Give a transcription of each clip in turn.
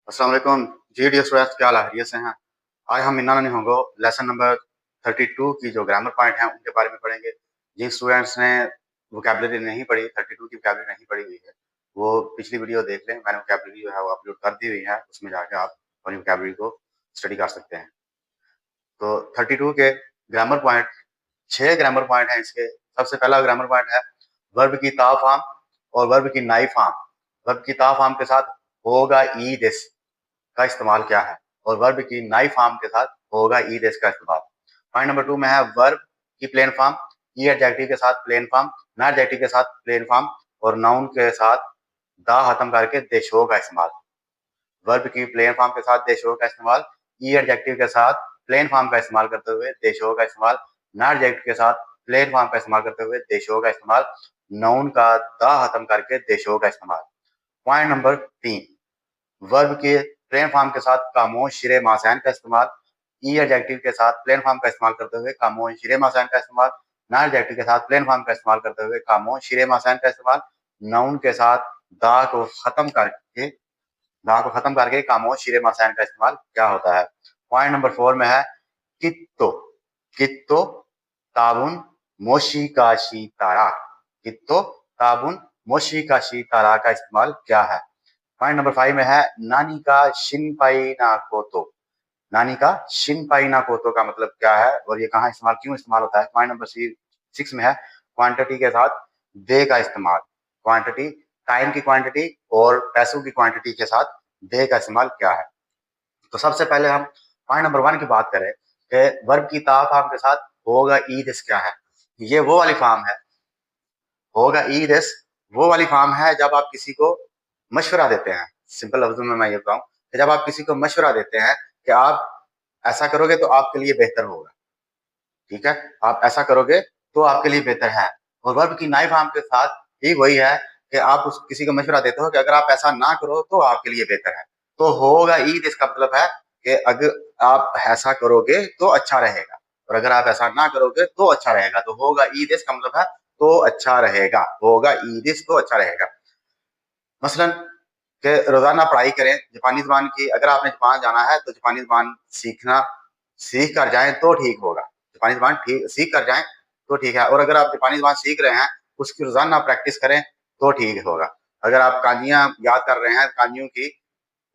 अस्सलाम वालेकुम जी dear students, क्या हाल है? खैरियत से हैं? आज हम इन्ना नहीं होंगे लेसन नंबर 32 की जो ग्रामर पॉइंट हैं उनके बारे में पढ़ेंगे। जिन स्टूडेंट्स ने वोकैबुलरी नहीं पढ़ी, 32 की वोकैबुलरी नहीं पढ़ी हुई है, वो पिछली वीडियो देख लें। मैंने वोकैबुलरी जो है वो अपलोड कर दी हुई है, उसमें जाके आप अपनी वोकैबुलरी को स्टडी कर सकते हैं। तो 32 के ग्रामर पॉइंट 6 ग्रामर पॉइंट हैं इसके। सबसे पहला ग्रामर पॉइंट है वर्ब की ता फॉर्म और वर्ब की नाई फॉर्म। वर्ब की ता फॉर्म के साथ होगा ई दिस का इस्तेमाल क्या है, और वर्ब की नाई फॉर्म के साथ होगा ई दिस का इस्तेमाल। पॉइंट नंबर 2 में है वर्ब की प्लेन फॉर्म, ई एडजेक्टिव के साथ प्लेन फॉर्म, ना एडजेक्टिव के साथ प्लेन फॉर्म और नाउन के साथ दा खत्म करके दे शो का इस्तेमाल। वर्ब की प्लेन फॉर्म के साथ दे शो का इस्तेमाल, ई एडजेक्टिव के साथ प्लेन फॉर्म का इस्तेमाल करते हुए दे शो का इस्तेमाल, ना एडजेक्टिव के साथ प्लेन फॉर्म का इस्तेमाल करते हुए दे शो का इस्तेमाल, नाउन का दा खत्म करके दे शो का इस्तेमाल। पॉइंट नंबर 3 वर्ब के प्लेन फॉर्म के साथ खामोश शिरे मासैन का इस्तेमाल, ई एडजेक्टिव के साथ प्लेन फॉर्म का इस्तेमाल करते हुए खामोश शिरे मासैन का इस्तेमाल, ना एडजेक्टिव के साथ प्लेन फॉर्म का इस्तेमाल करते हुए खामोश शिरे मासैन का इस्तेमाल, नाउन के साथ दा को खत्म करके खामोश शिरे मासैन का इस्तेमाल क्या होता है। पॉइंट नंबर 4 में है कित्तो कित्तो ताबुन मोशी का शी तारा। कित्तो ताबुन मोशी का शी तारा का इस्तेमाल क्या है। पॉइंट नंबर 5 में है नानी का शिनपाई ना कोतो। नानी का शिनपाई ना कोतो का मतलब क्या है और ये कहाँ इस्तेमाल क्यों इस्तेमाल होता है। पॉइंट नंबर 6 में है क्वांटिटी के साथ दे का इस्तेमाल। क्वांटिटी टाइम की क्वांटिटी और पैसों की क्वांटिटी के साथ दे का इस्तेमाल क्या है। तो सबसे पहले हम पॉइंट नंबर 1 की बात करें कि वर्ब की ता फॉर्म के साथ होगा ई दिस क्या है। ये वो वाली फॉर्म है, होगा ई दिस वो वाली फॉर्म है जब आप किसी को मशवरा देते हैं। सिंपल लफ्जों में मैं ये बताऊं कि जब आप किसी को मशवरा देते हैं कि आप ऐसा करोगे तो आपके लिए बेहतर होगा, ठीक है, आप ऐसा करोगे तो आपके लिए बेहतर है। और वर्ब की नाई फॉर्म के साथ ही वही है कि आप उस किसी को मशवरा देते हो कि अगर आप ऐसा ना करो तो आपके लिए बेहतर है। तो होगा ईद इसका मतलब है कि अगर आप ऐसा करोगे तो अच्छा रहेगा, और अगर आप ऐसा ना करोगे तो अच्छा रहेगा। तो होगा ईद इसका मतलब है तो अच्छा रहेगा, होगा ईद इस तो अच्छा रहेगा। मसलन कि रोजाना पढ़ाई करें जापानी ज़बान की। अगर आपने जापान जाना है तो जापानी ज़बान सीखना सीख कर जाएँ तो ठीक होगा। जापानी ज़बान ठीक सीख कर जाएँ तो ठीक है, और अगर आप जापानी ज़बान सीख रहे हैं, उसकी रोज़ाना प्रैक्टिस करें तो ठीक होगा। अगर आप कांजियाँ याद कर रहे हैं, कांजियों की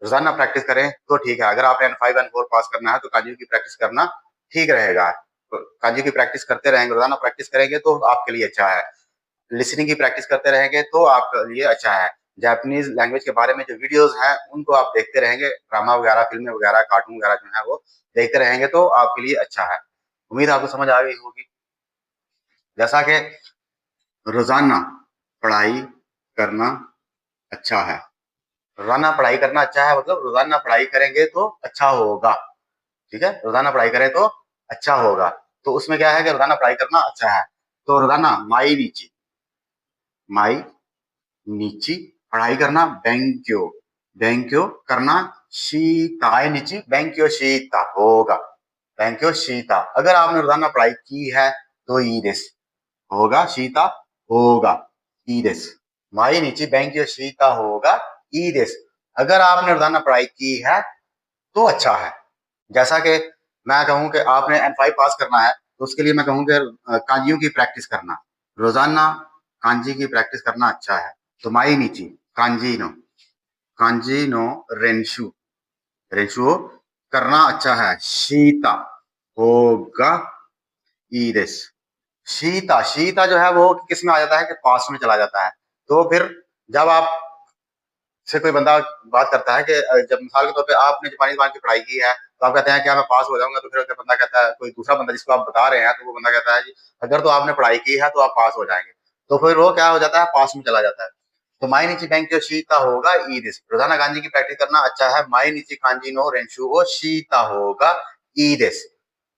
रोज़ाना प्रैक्टिस करें तो ठीक है। अगर आपने N5 N4 पास करना है तो कांजियों की प्रैक्टिस करना ठीक रहेगा। तो कांजियों की प्रैक्टिस करते रहेंगे, रोज़ाना प्रैक्टिस करेंगे तो आपके लिए अच्छा है। लिसनिंग की प्रैक्टिस करते रहेंगे तो आपके लिए अच्छा है। जापानीज़ लैंग्वेज के बारे में जो वीडियोज़ हैं, उनको आप देखते रहेंगे, ड्रामा वगैरह, फ़िल्में वगैरह, कार्टून वगैरह जो है वो देखते रहेंगे तो आपके लिए अच्छा है। उम्मीद है आपको समझ आ गई होगी। जैसा कि रोज़ाना पढ़ाई करना अच्छा है। रोज़ाना पढ़ाई करना अच्छा है मतलब रोज़ाना पढ़ाई करेंगे तो अच्छा होगा, ठीक है? रोज़ाना पढ़ाई करें तो अच्छा होगा। तो उसमें क्या है कि रोज़ाना पढ़ाई करना अच्छा है। तो रोज़ाना माई नीची पढ़ाई करना बैंक्यो बैंक्यो करना शीता माई नीची बैंक्यो शीता होगा, बैंक्यो शीता। अगर आपने रोजाना पढ़ाई की है तो ई दिस होगा, शीता होगा ई दिस। माई नीची बैंक्यो शीता होगा ई दिस। अगर आपने रोजाना पढ़ाई की है तो अच्छा है। जैसा कि मैं कहूं कि आपने N5 पास करना है तो उसके लिए मैं कहूँ कि कांजियों की प्रैक्टिस करना, रोजाना कांजी की प्रैक्टिस करना अच्छा है। तो माई नीची कांजीनो कांजीनो रेंशु रेंशु करना अच्छा है। शीता होगा ईदेस। शीता शीता जो है वो किस में आ जाता है कि पास में चला जाता है। तो फिर जब आप से कोई बंदा बात करता है कि जब मिसाल के तौर पे आपने जापानी ज़बान की पढ़ाई की है तो आप कहते हैं क्या मैं पास हो जाऊंगा, तो फिर बंदा कहता है, कोई दूसरा बंदा जिसको आप बता रहे हैं तो वो बंदा कहता है जी अगर तो आपने पढ़ाई की है तो आप पास हो जाएंगे। तो फिर वो क्या हो जाता है, पास में चला जाता है। तो माई नीची बैंक जो शीता होगा ई दिस। रोजाना गांजी की प्रैक्टिस करना अच्छा है। माई नीची कांजी नो रेंशु हो शीता होगा ई दिस।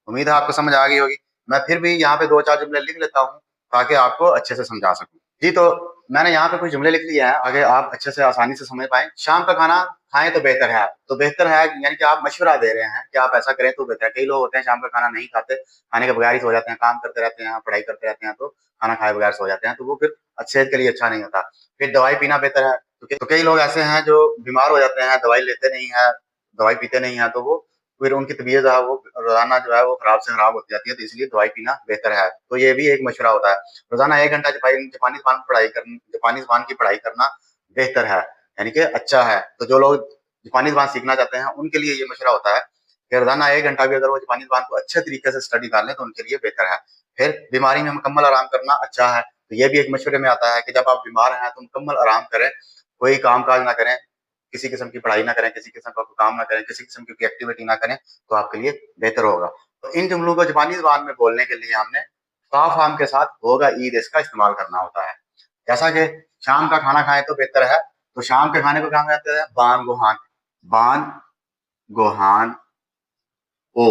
उम्मीद है आपको समझ आ गई होगी। मैं फिर भी यहाँ पे दो चार जुमले लिख लेता हूँ ताकि आपको अच्छे से समझा सकूं। जी तो मैंने यहाँ पे कुछ जुमले लिख लिए हैं आगे आप अच्छे से आसानी से समझ पाए। शाम का खाना खाएं तो बेहतर है। तो बेहतर है यानी कि आप मशवरा दे रहे हैं कि आप ऐसा करें तो बेहतर है। कई लोग होते हैं शाम का खाना नहीं खाते, खाने के बगैर ही सो जाते हैं, काम करते रहते हैं, पढ़ाई करते रहते हैं, तो खाना खाए बगैर सो जाते हैं, तो वो फिर सेहत के लिए अच्छा नहीं होता। फिर दवाई पीना बेहतर है। तो कई लोग ऐसे हैं जो बीमार हो जाते हैं, दवाई लेते नहीं है, दवाई पीते नहीं है, तो वो फिर उनकी तबीयत जो है वो रोजाना जो है वो खराब से खराब होती जाती है, तो इसलिए दवाई पीना बेहतर है। तो ये भी एक मशवरा होता है। रोजाना 1 घंटा जापानी ज़ुबान की पढ़ाई करना बेहतर है, यानी कि अच्छा है। तो जो लोग जापानी ज़ुबान सीखना चाहते हैं उनके लिए ये मशवरा होता है कि रोजाना 1 घंटा भी अगर वो जापानी ज़ुबान को अच्छे तरीके से स्टडी कर लें तो उनके लिए बेहतर है। फिर बीमारी में मुकम्मल आराम करना अच्छा है, तो ये भी एक मशवरे में आता है कि जब आप बीमार हैं तो मुकम्मल आराम करें, कोई काम-काज ना करें, किसी किस्म की पढ़ाई ना करें, किसी किस्म का कोई काम ना करें, किसी किस्म की कोई एक्टिविटी ना करें, तो आपके लिए बेहतर होगा। तो इन जुमलों को जापानी ज़ुबान में बोलने के लिए हमने ता-फ़ाम के साथ होगा ईद इसका इस्तेमाल करना होता है। जैसा कि शाम का खाना खाएँ तो बेहतर है, तो शाम के खाने को क्या कहते हैं? बान गोहान, बान गोहान ओ,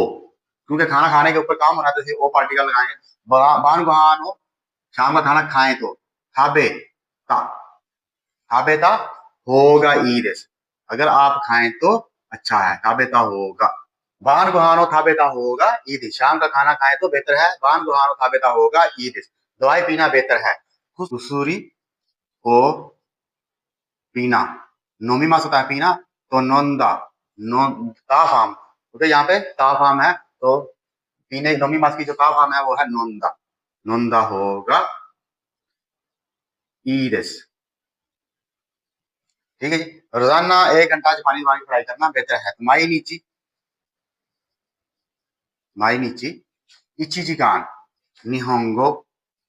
क्योंकि खाना खाने के ऊपर काम होना तो इसे ओ पार्टिकल लगाएँगे। बान गोहान ओ, शाम का खाना खाएँ तो, खाबे ता, खाबेता होगा ईदेस, अगर आप खाएँ तो अच्छा है, खाबेता होगा। बान गुहानो खाबेता होगा ईदिस, शाम का खाना खाएँ तो बेहतर है, बान गुहानो खाबेता होगा ईदिस, दवाई पीना बेहतर है। कुसुरी ओ पीना, नोमीमास होता है पीना, तो नोंदा, ताफाम, क्योंकि यहाँ पे ताफाम है, तो पीने नोमीमास की जो ताफाम है वो है नोंदा, नोंदा होगा ईदिस। ठीक है जी। रोजाना 1 घंटा जापानी ज़ुबान की पढ़ाई करना बेहतर है। तो माई नीची इचिजिकान निहोंगो,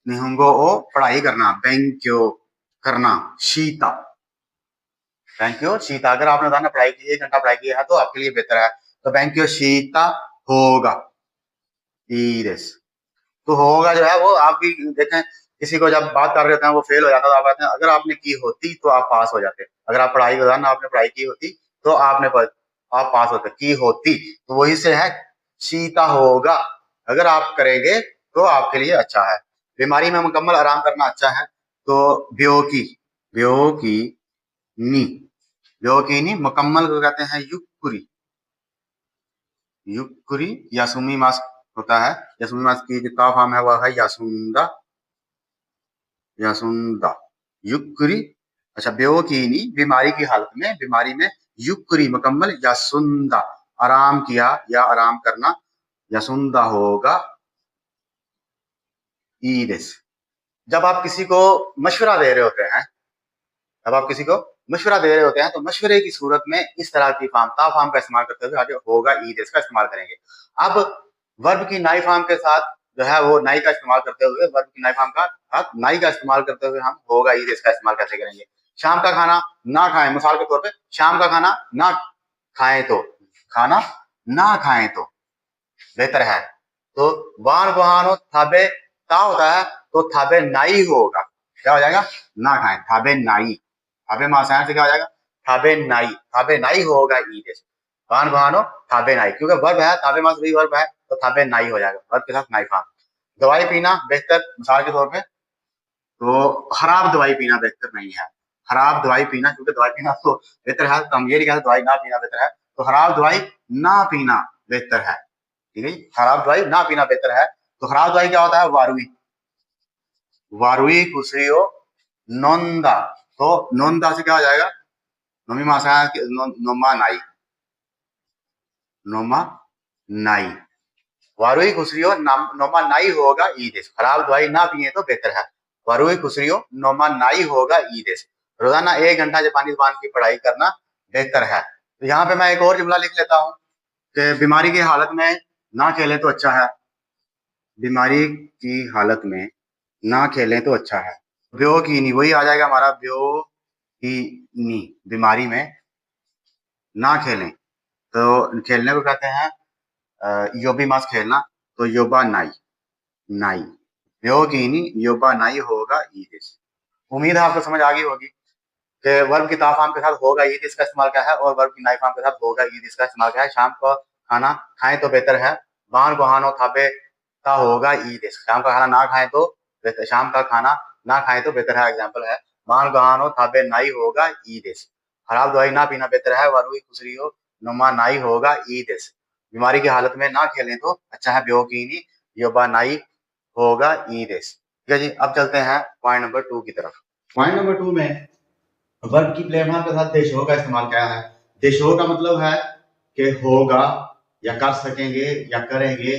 निहोंगो ओ पढ़ाई करना, बेंक्यो करना, शीता, बेंक्यो शीता, अगर आपने रोजाना पढ़ाई की 1 घंटा पढ़ाई की है तो आपके लिए बेहतर है। तो बेंक्यो शीता होगा ईदेस, तो होगा जो है वो आप भी देखें, किसी को जब बात कर रहे होते हैं वो फेल हो जाता है, तो आप कहते हैं अगर आपने की होती तो आप पास हो जाते, अगर आप पढ़ाई रोजाना आपने पढ़ाई की होती तो आप पास होते, की होती, तो वही से है शीता होगा, अगर आप करेंगे तो आपके लिए अच्छा है। बीमारी में मुकम्मल आराम करना अच्छा है, तो ब्योकी, ब्योकी नी, ब्योकी नी मुकम्मल को कहते हैं युक्कुरी, युक्कुरी यासुमी मास होता है, यासुमी मास की जो का फॉर्म है वह है यासुंदा, यासुंदा, युक्कुरी। अच्छा, ब्योकीनी बीमारी की हालत में, बीमारी में, युक्कुरी मुकम्मल, यासुंदा आराम किया या आराम करना, यासुंदा होगा ईदेस। जब आप किसी को मशवरा दे रहे होते हैं, जब आप किसी को मशवरा दे रहे होते हैं तो मशवरे की सूरत में इस तरह की फॉर्म ता फॉर्म का इस्तेमाल करते हुए आगे होगा ईदेस का इस्तेमाल करेंगे। अब वर्ब की नाई फॉर्म के साथ जो है वो नाई का इस्तेमाल करते हुए, वर्ब की नाई फॉर्म का साथ नाई का इस्तेमाल करते हुए हम होगा ईदेस का इस्तेमाल कैसे करेंगे? शाम का खाना ना खाएं, मिसाल के तौर पे शाम का खाना ना खाएं तो, खाना ना खाएं तो बेहतर है। तो वान वहानो थाबे ता होता है, तो थाबे नाई होगा, क्या हो जाएगा? ना खाएं, थाबे नाई, थाबे मासायन से क्या हो जाएगा? थाबे नाई, थाबे नाई होगा ई जैसे, वान वहानो थाबे नाई, क्योंकि वर्ब है, थाबे मास भी वर्ब है, तो थाबे नाई हो जाएगा, वर्ब के साथ नाई फॉर्म। दवाई पीना बेहतर, मिसाल के तौर पे तो खराब दवाई पीना बेहतर नहीं है, खराब दवाई पीना, क्योंकि दवाई पीना तो बेहतर है, तो हम ये नहीं कहते दवाई ना पीना बेहतर है, तो खराब दवाई ना पीना बेहतर है। ठीक है जी, खराब दवाई ना पीना बेहतर है। तो खराब दवाई क्या होता है? वारुई, वारुई कुसरियो नोंदा, तो नोंदा से क्या हो जाएगा? नोमी मासा नोमा नाई, नोमा नाई, वारुई कुसरियो नोमा नाई होगा ईदेश, खराब दवाई ना पिए तो बेहतर है, वारुई कुसरियो नोमा नाई होगा ईदेश। रोजाना 1 घंटा जापानी ज़ुबान की पढ़ाई करना बेहतर है। तो यहाँ पे मैं एक और जुमला लिख लेता हूँ कि बीमारी की हालत में ना खेले तो अच्छा है, बीमारी की हालत में ना खेलें तो अच्छा है। ब्यो की नी, वही आ जाएगा हमारा ब्यो की नी, बीमारी में ना खेलें, तो खेलने को कहते हैं योबी मास खेलना, तो योबा नाई, नाई, ब्यो की नी योबा नाई होगा ईदिस। उम्मीद है आपको समझ आ गई होगी कि वर्ब की ताफाम के साथ होगा ईदिस का इस्तेमाल क्या है और वर्ब की नाई फाम के साथ होगा ईदिस का इस्तेमाल क्या है। शाम को खाना खाएं तो बेहतर है, बाहर गुहानो थाबे ता होगा ईदिस, शाम का खाना ना खाएं तो बेहतर, शाम का खाना ना खाएं तो बेहतर है, एग्जाम्पल है बाहर गुहानो थाबे नाई होगा ईदिस। खराब दवाई ना पीना बेहतर है, वरुई खुसरी हो नुमा नाई होगा ईदिस। बीमारी की हालत में ना खेलें तो अच्छा है, ब्योकीनी योबा नाई होगा ईदिस। ठीक है जी, अब चलते हैं पॉइंट नंबर 2 की तरफ। पॉइंट नंबर 2 में वर्ब की प्लेन फॉर्म के साथ देशो का इस्तेमाल क्या है? देशो का मतलब है कि होगा या कर सकेंगे या करेंगे।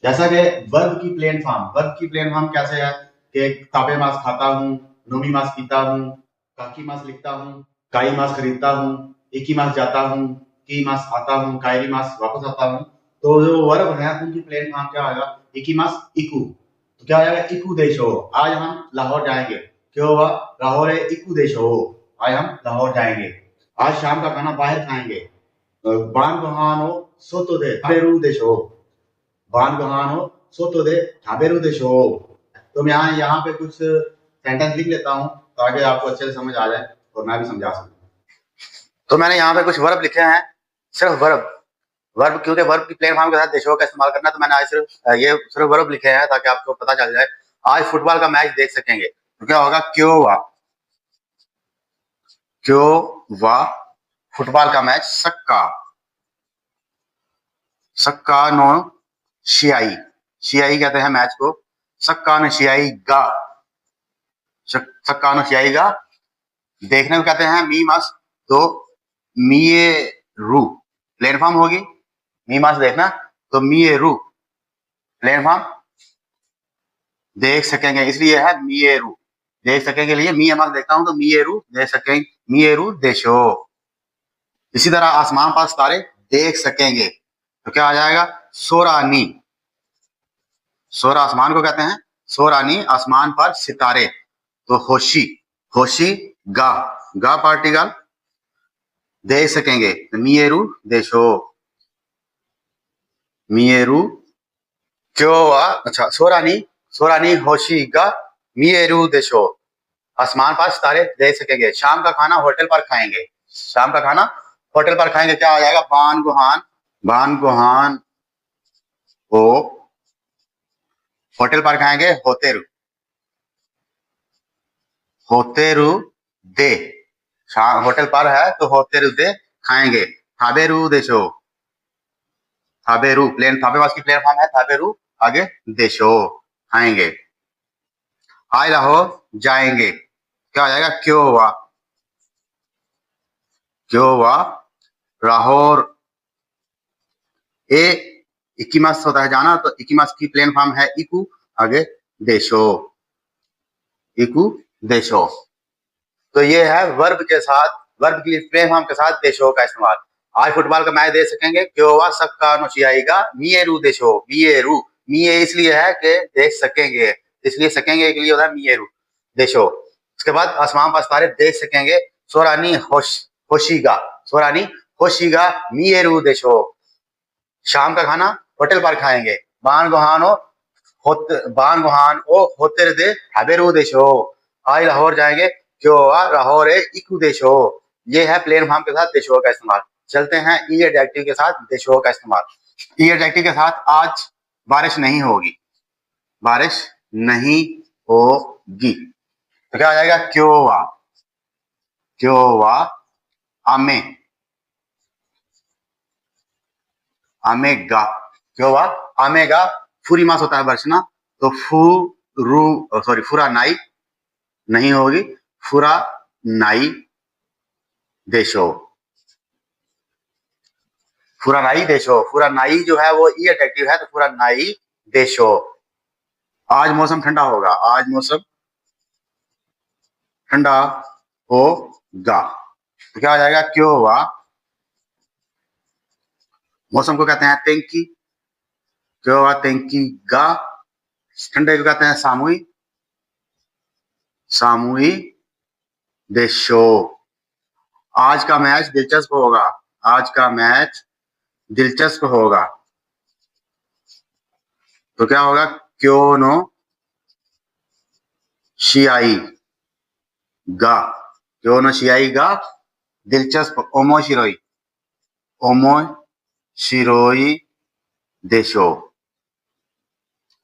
जैसा कि वर्ब की प्लेन फॉर्म कैसे है कि ताबे मास खाता हूँ, नोमी मास पीता हूँ, काकी मास लिखता हूँ, काई मास खरीदता हूँ, इकी मास जाता हूँ, की मास आता हूँ, कायरी मास वापस आता हूँ। तो जो वर्ब है उनकी प्लेन फॉर्म क्या आएगा? इकी मास इकू। तो क्या आएगा? इकू देशो। आज हम लाहौर जाएंगे। क्यों हुआ? लाहौर है इकू देशो। आज हम लाहौर जाएंगे। आज शाम का खाना बाहर खाएंगे। बान गहानो सोतो दे बेरू देशो। बान गहानो सोतो दे ढाबेरू देशो। तो मैं यहाँ पे कुछ सेंटेंस लिख लेता हूँ ताकि आपको अच्छे से समझ आ जाए और मैं भी समझा सकूँ। तो मैंने यहाँ पे कुछ वर्ब लिखे हैं, सिर्फ वर्ब। वर्ब क्योंकि वर्ब की प्लेन फॉर्म के साथ देशों का इस्तेमाल करना, तो मैंने आज सिर्फ वर्ब लिखे हैं ताकि आपको पता चल जाए। आज फुटबॉल का मैच देख सकेंगे तो क्या होगा? क्यों वा फुटबॉल का मैच सक्का। सक्का नो शियाई। शियाई कहते हैं मैच को। सक्का नो शियाई गा। सक्का नो शियाई गा। देखने को कहते हैं मी मास। तो मीए रू प्लेन फॉर्म होगी। मी मास देखना, तो मीए रू प्लेन फॉर्म देख सकेंगे, इसलिए है मीएरू। देख सकेंगे लिए मी मास देखता हूं तो मीएरू देख सकेंगे। मीएरू देशो। इसी तरह आसमान पर सितारे देख सकेंगे तो क्या आ जाएगा? सोरानी। सोरा आसमान को कहते हैं। सोरानी आसमान पर सितारे। तो होशी। होशी गा। गा पार्टिकल देख सकेंगे तो मीएरू देशो। मीएरू क्यों अच्छा सोरानी। सोरानी होशी गा मीएरू देशो। आसमान पर सितारे देख सकेंगे। शाम का खाना होटल पर खाएंगे। शाम का खाना होटल पर खाएंगे, क्या आ जाएगा? बान गुहान। बान गुहान हो होटल पर खाएंगे होतेरु। होतेरु दे होटल पर है तो होतेरु दे खाएंगे। थाबेरु देशो। थाबेरु प्लेन थाबेवास की प्लेन फॉर्म है थाबेरु। आगे देशो खाएंगे। आए लाहौर जाएंगे, क्या आ जाएगा? क्यों वा। क्यों वा लाहौर ए इकीमास होता है जाना, तो इकीमास की प्लेन फॉर्म है इकू। आगे देशो। इकू देशो। तो ये है वर्ब के साथ, वर्ब की प्लेन फॉर्म के साथ देशो का इस्तेमाल। आज फुटबॉल का मैच देख सकेंगे। क्यों सक्का नोशियाईगा मिएरू देशो। मिएरू मिए इसलिए है कि देख सकेंगे, इसलिए सकेंगे के लिए होता है मिएरू देशो। उसके बाद आसमान पर सितारे देख सकेंगे। सोरानी होशीगा। सोरानी होशीगा मिएरू देशो। शाम का खाना होटल पर खाएंगे। बान गुहानो बान गुहान ओ होते दे हबेरू देशो। आज लाहौर जाएंगे। क्यों लाहौर है इकू देशो। ये है प्लेन फॉर्म के साथ देशो का इस्तेमाल। चलते हैं ई एडजेक्टिव के साथ देशो का इस्तेमाल। ई एडजेक्टिव के साथ आज बारिश नहीं होगी। बारिश नहीं होगी तो क्या आ जाएगा? क्यों वा आमे। आमेगा। क्यों हुआ? आमेगा फूरी मास होता है बरसना, तो फुरा नाई नहीं होगी। फुरा नाई देशो। फुरा नाई देशो। फुरा नाई जो है वो ई एडजेक्टिव है, तो फुरा नाई देशो। आज मौसम ठंडा होगा। आज मौसम ठंडा होगा तो क्या हो जाएगा? क्यों हुआ मौसम को कहते हैं तेंकी। क्यों हुआ तेंकी गा। ठंडे को कहते हैं सामुई। सामुई देशो। आज का मैच दिलचस्प होगा। आज का मैच दिलचस्प होगा तो क्या होगा? क्यों नो शियाई गा। क्यों नो शियाई गा दिलचस्प ओमो शिरोई। ओमो शिरोई देशो।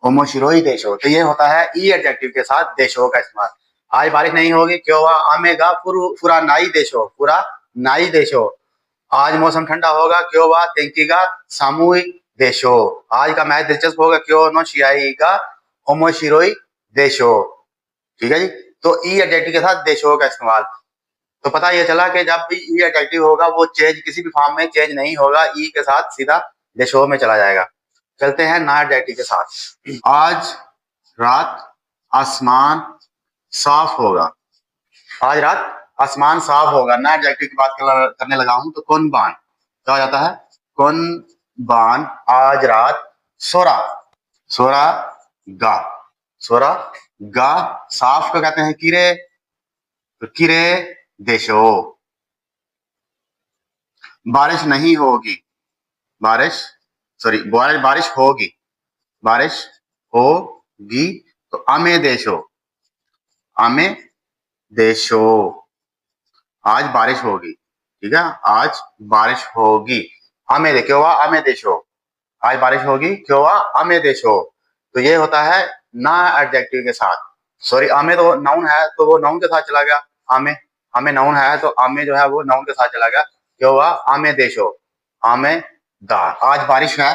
ओमो शिरोई देशो। तो ये होता है ई एडजेक्टिव के साथ देशो का इस्तेमाल। आज बारिश नहीं होगी। क्यों हुआ आमेगा फुरा नाई देशो। फुरा नाई देशो। आज मौसम ठंडा होगा। क्यों हुआ तेंकीगा सामूहिक देशो। आज का मैच दिलचस्प होगा। क्यों नो शियाईगा ओमो शिरोई देशो। ठीक है जी। तो ई एडजेक्टिव के साथ देशो का इस्तेमाल। तो पता ये चला कि जब भी ई एडजेक्टिव होगा वो चेंज किसी भी फॉर्म में चेंज नहीं होगा, ई के साथ सीधा दे शो में चला जाएगा। चलते हैं नॉन एडजेक्टिव के साथ। आज रात आसमान साफ होगा। आज रात आसमान साफ होगा। नॉन एडजेक्टिव की बात करने लगा हूं तो कौन बान क्या हो जाता है? कौन बान आज रात सोरा सोरा गा सोरा गा साफ को कहते हैं किरे, तो किरे देशो। बारिश नहीं होगी, बारिश बारिश होगी, बारिश होगी तो अमे देशो, अमे देशो। आज बारिश होगी, ठीक है, आज बारिश होगी। अमे दे क्यों हुआ? अमे देशो। आज बारिश होगी क्यों हुआ? अमे देशो। तो ये होता है ना एडजेक्टिव के साथ। सॉरी, अमे तो नाउन है तो वो नाउन के साथ चला गया। अमे अमे नाउन है तो अमे जो है वो नाउन के साथ चला गया। क्यों हुआ? अमे देशो, अमे दा। आज बारिश है,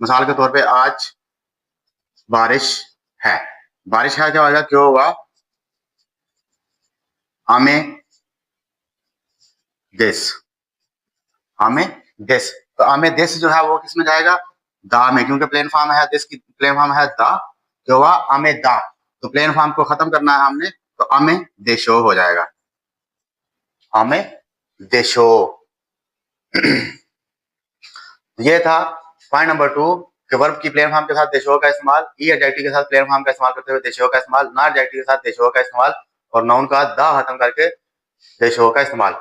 मिसाल के तौर पे आज बारिश है, बारिश है क्या होगा? क्यों हुआ? अमे दिस, अमे दिस। तो अमे दिस जो है वो किस में जाएगा? दा में, क्योंकि प्लेन फॉर्म है, दिस की प्लेन फॉर्म है दा। जो हुआ? अमे दा। तो प्लेन फॉर्म को खत्म करना है हमने, तो अमे देशो हो जाएगा, अमे देशो। ये था पॉइंट नंबर 2 कि वर्ब की प्लेन फॉर्म के साथ देशो का इस्तेमाल, ई एडजेक्टिव के साथ प्लेन फॉर्म का इस्तेमाल करते हुए देशो का इस्तेमाल, नॉन एडजेक्टिव के साथ देशो का इस्तेमाल, और नाउन का दा खत्म करके देशो का इस्तेमाल।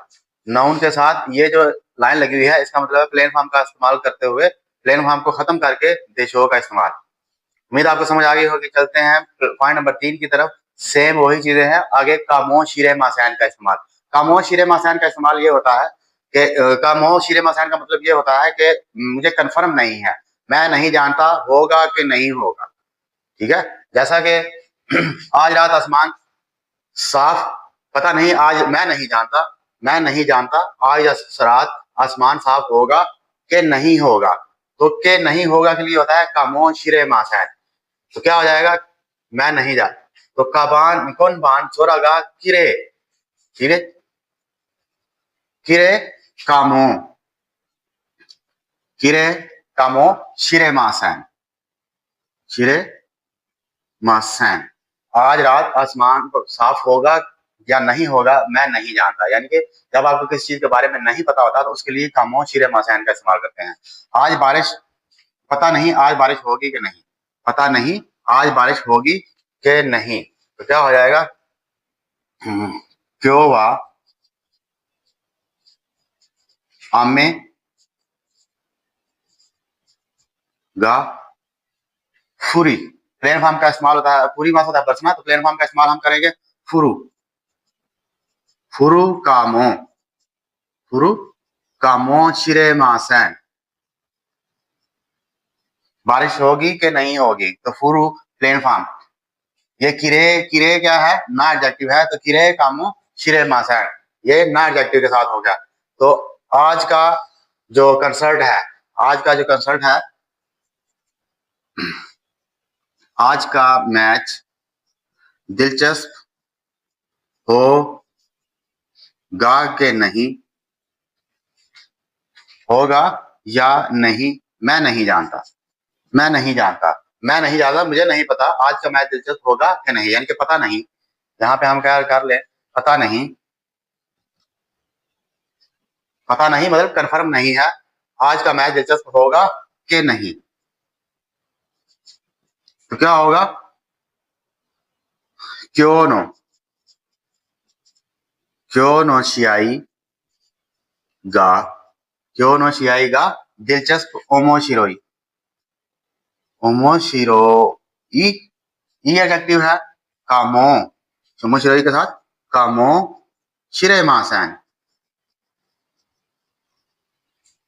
नाउन के साथ ये जो लाइन लगी हुई है इसका मतलब है प्लेन फॉर्म का इस्तेमाल करते हुए प्लेन फॉर्म को खत्म करके देशो का इस्तेमाल। उम्मीद आपको समझ आ गई होगी। चलते हैं पॉइंट नंबर 3 की तरफ। सेम वही चीजें हैं आगे। कामो शिरे मासैन का इस्तेमाल। कामो शिरे मासैन का इस्तेमाल ये होता है कि कामो शिरे मासैन का मतलब ये होता है कि मुझे कंफर्म नहीं है, मैं नहीं जानता होगा कि नहीं होगा, ठीक है। जैसा कि आज रात आसमान साफ, पता नहीं, आज मैं नहीं जानता, मैं नहीं जानता आज रात आसमान साफ होगा कि नहीं होगा। तो के नहीं होगा के लिए होता है कामो शिरे मासैन। तो क्या हो जाएगा? मैं नहीं जानता। तो काबान कौन बान सोरागा किरे, किरे किरे कामो, किरे कामो शिरे मासैन, शिरे मासैन। आज रात आसमान साफ होगा या नहीं होगा मैं नहीं जानता। यानी कि जब आपको किसी चीज के बारे में नहीं पता होता तो उसके लिए कामो शिरे मासैन का इस्तेमाल करते हैं। आज बारिश, पता नहीं आज बारिश होगी कि नहीं, पता नहीं आज बारिश होगी कि नहीं। तो क्या हो जाएगा? क्यों वा आमे गा फुरी। प्लेन फॉर्म का इस्तेमाल होता है, पूरी बात होता है बसना, तो प्लेन फॉर्म का इस्तेमाल हम करेंगे फुरु, फुरु कामो, फुरु कामो शिरे मासैन। बारिश होगी कि नहीं होगी, तो फुरु प्लेन फॉर्म। ये किरे, किरे क्या है? ना एडजेक्टिव है, तो किरे कामो शिरे मासैन ये ना एडजेक्टिव के साथ हो गया। तो आज का जो कंसर्ट है, आज का जो कंसर्ट है, आज का मैच दिलचस्प होगा कि नहीं, होगा या नहीं मैं नहीं जानता, मैं नहीं जानता, मैं नहीं जानता, मुझे नहीं पता आज का मैच दिलचस्प होगा कि नहीं। यानी कि पता नहीं, यहाँ पे हम क्या कर ले, पता नहीं, पता नहीं मतलब कंफर्म नहीं है आज का मैच दिलचस्प होगा कि नहीं। तो क्या होगा? क्यों नो, क्यों नो शियाई गा, क्यों नो शियाई गा दिलचस्प ओमोशिरोई, ओमोशिरोई ई एडजेक्टिव है। कामो ओमोशिरोई के साथ कामो शिरे मासैन,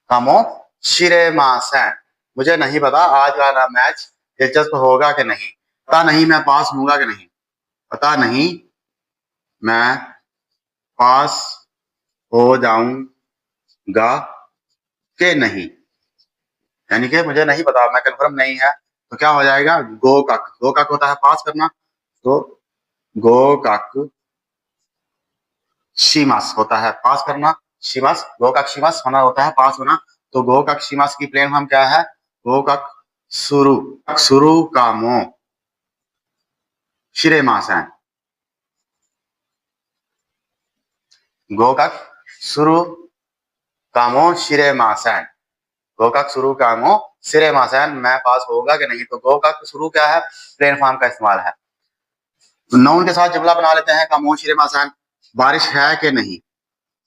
कामो शिरे मासैन। मुझे नहीं पता आज का मैच दिलचस्प होगा कि नहीं, पता नहीं मैं पास होऊंगा कि नहीं, पता नहीं मैं पास हो जाऊंगा कि नहीं। यानी कि मुझे नहीं पता, मैं कंफर्म नहीं है। तो क्या हो जाएगा? गो कक, गो कक होता है पास करना, तो गो कक शीमास होता है पास करना, शीमास गोकाक शीमास होना होता है पास होना। तो गोकाक शीमास की प्लेन फॉर्म क्या है? गोकाक सुरु सुरु कामो शिरेमासेन। गोकाक सुरु कामो शिरेमासेन। गोकाक शुरू कामो शिरेमासेन। मैं पास होगा कि नहीं? तो गोकाक शुरू क्या है? प्लेन फॉर्म का इस्तेमाल है। नाउन के साथ जुमला बना लेते हैं कामो शिरेमासेन। बारिश है कि नहीं?